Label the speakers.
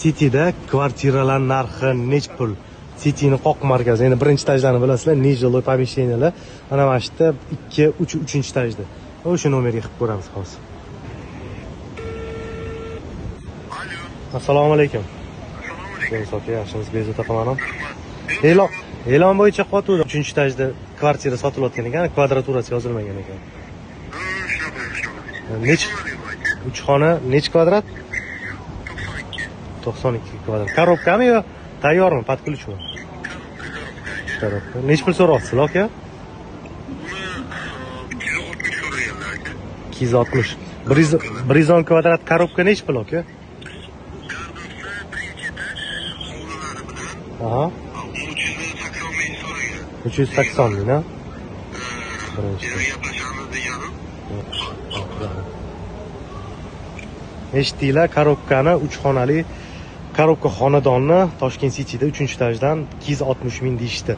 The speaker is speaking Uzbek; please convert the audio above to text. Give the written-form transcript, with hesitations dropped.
Speaker 1: City'da kvartiralar narxi nech pul? City'ni qoq markazi. Endi birinchi etajlarni bilasizlar, neжилой помещениyalar. Ana mana shu yerda 2, 3, 3-chi etajda. O'sha nomerga qilib ko'ramiz hozir. Assalomu alaykum. Aka, yaxshimisiz? Bezovta qilmadim. E'lon bo'yicha qotuvda 3-etajda kvartira sotilayotgan ekan, kvadraturasi yozilmagan ekan. Nech 3 xona, nech kvadrat? 92 kvadrat. Korobkami yo tayyormi, под ключmi? Korobka. Nech pul so'rayapsiz, aka? 260. 110 kvadrat korobka nech pul, aka? Aha. 380 ming, ha? Birinchi. Eshitdinglar, korobkani 3 xonali korobka xonadonni Toshkent City'da 3-etajdan 260 ming deyishdi.